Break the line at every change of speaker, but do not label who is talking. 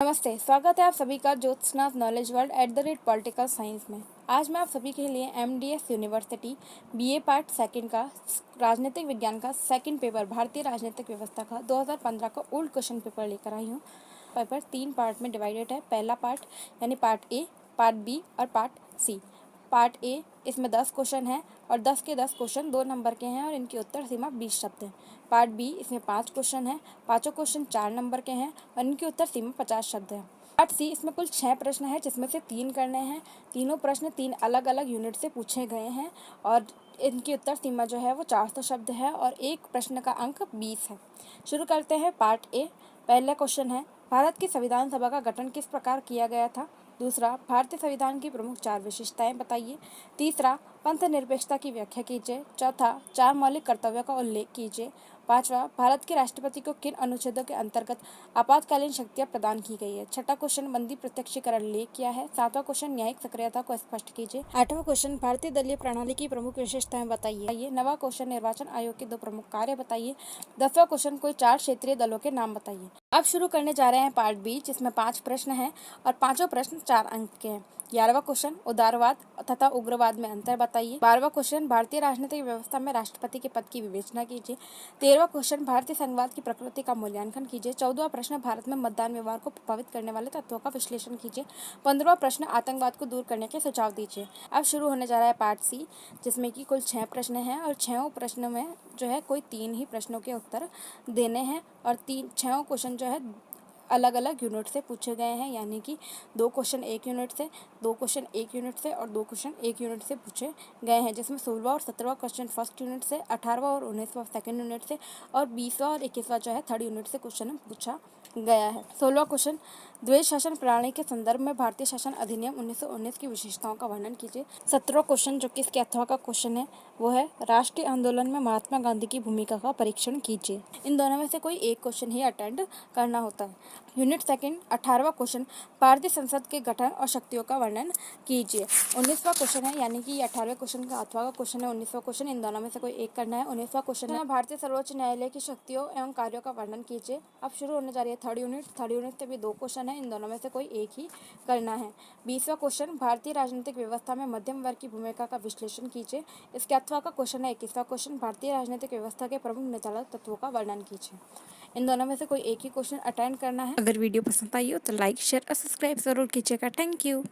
नमस्ते, स्वागत है आप सभी का Jyotsna knowledge world @political science में। आज मैं आप सभी के लिए MDS university BA part second का राजनीतिक विज्ञान का सेकंड पेपर भारतीय राजनीतिक व्यवस्था का 2015 का ओल्ड क्वेश्चन पेपर लेकर आई हूँ। पेपर 3 पार्ट में डिवाइडेड है। पहला पार्ट यानी पार्ट ए, पार्ट बी और पार्ट सी। पार्ट ए इसमें 10 क्वेश्चन हैं और 10 के 10 क्वेश्चन 2 नंबर के हैं और इनकी उत्तर सीमा 20 शब्द है। पार्ट बी इसमें 5 क्वेश्चन हैं, पाँचों क्वेश्चन 4 नंबर के हैं और इनकी उत्तर सीमा 50 शब्द है। पार्ट सी इसमें कुल 6 प्रश्न हैं जिसमें से 3 करने हैं। तीनों प्रश्न 3 अलग अलग यूनिट से पूछे गए हैं और इनकी उत्तर सीमा जो है वो 400 शब्द है और एक प्रश्न का अंक 20 है। शुरू करते हैं पार्ट ए। पहला क्वेश्चन है, भारत की संविधान सभा का गठन किस प्रकार किया गया था। दूसरा, भारतीय संविधान की प्रमुख 4 विशेषताएं बताइए। तीसरा, पंथ निरपेक्षता की व्याख्या कीजिए। चौथा, 4 मौलिक कर्तव्यों का उल्लेख कीजिए। पांचवा, भारत के राष्ट्रपति को किन अनुच्छेदों के अंतर्गत आपातकालीन शक्तियां प्रदान की गई है। छठा क्वेश्चन, बंदी प्रत्यक्षीकरण लेख क्या है। सातवां क्वेश्चन, न्यायिक सक्रियता को स्पष्ट कीजिए। आठवां क्वेश्चन, भारतीय दलीय प्रणाली की प्रमुख विशेषताएं बताइए। नवां क्वेश्चन, निर्वाचन आयोग के 2 प्रमुख कार्य बताइए। 10वां क्वेश्चन, कोई 4 क्षेत्रीय दलों के नाम बताइए। अब शुरू करने जा रहे हैं पार्ट बी, जिसमें 5 प्रश्न हैं और पांचों प्रश्न 4 अंक के हैं। 11वां क्वेश्चन, उदारवाद तथा उग्रवाद में अंतर बताइए। 12वां क्वेश्चन, भारतीय राजनीतिक व्यवस्था में राष्ट्रपति के पद की विवेचना कीजिए। 13वां क्वेश्चन, भारतीय संघवाद की प्रकृति का मूल्यांकन कीजिए। 14वां प्रश्न, भारत में मतदान व्यवहार को प्रभावित करने वाले तत्वों का विश्लेषण कीजिए। 15वां प्रश्न, आतंकवाद को दूर करने के सुझाव दीजिए। अब शुरू होने जा रहा है पार्ट सी, जिसमें कि कुल 6 प्रश्न हैं और 6 प्रश्न में जो है कोई 3 ही प्रश्नों के उत्तर देने हैं और 6 क्वेश्चन जो है अलग अलग यूनिट से पूछे गए हैं, यानी कि 2 क्वेश्चन 1 यूनिट से, 2 क्वेश्चन 1 यूनिट से और 2 क्वेश्चन 1 यूनिट से पूछे गए हैं, जिसमें 16वां और 17वां क्वेश्चन फर्स्ट यूनिट से, 18वां और 19वां सेकंड यूनिट से और 20वां और 21वां जो है थर्ड यूनिट से क्वेश्चन पूछा गया है। 16वां क्वेश्चन, द्वैध शासन प्रणाली के संदर्भ में भारतीय शासन अधिनियम 1919 की विशेषताओं का वर्णन कीजिए। 17वां क्वेश्चन जो कि इसके 8वां का क्वेश्चन है वो है, राष्ट्रीय आंदोलन में महात्मा गांधी की भूमिका का परीक्षण कीजिए। इन दोनों में से कोई एक क्वेश्चन ही अटेंड करना होता है। यूनिट सेकंड 18वां क्वेश्चन, भारतीय संसद के गठन और शक्तियों का वर्णन कीजिए। 19वां क्वेश्चन है, यानी कि 18वें क्वेश्चन का 8वां का क्वेश्चन है 19वां क्वेश्चन, इन दोनों में से कोई एक करना है। 19वां क्वेश्चन है, भारतीय सर्वोच्च न्यायालय की शक्तियों एवं कार्यों का वर्णन कीजिए। अब शुरू होने जा रही है थर्ड यूनिट से भी 2 क्वेश्चन है, इन दोनों में से कोई एक ही करना है। 20वां क्वेश्चन, भारतीय राजनीतिक व्यवस्था में मध्यम वर्ग की भूमिका का विश्लेषण कीजिए। इसके 8वां का क्वेश्चन है 21वां क्वेश्चन, भारतीय राजनीतिक व्यवस्था के प्रमुख निचालक तत्वों का वर्णन कीजिए। इन दोनों में से कोई एक ही क्वेश्चन अटेंड करना है। अगर वीडियो पसंद आई हो तो लाइक, शेयर और सब्सक्राइब जरूर कीजिएगा। Thank you.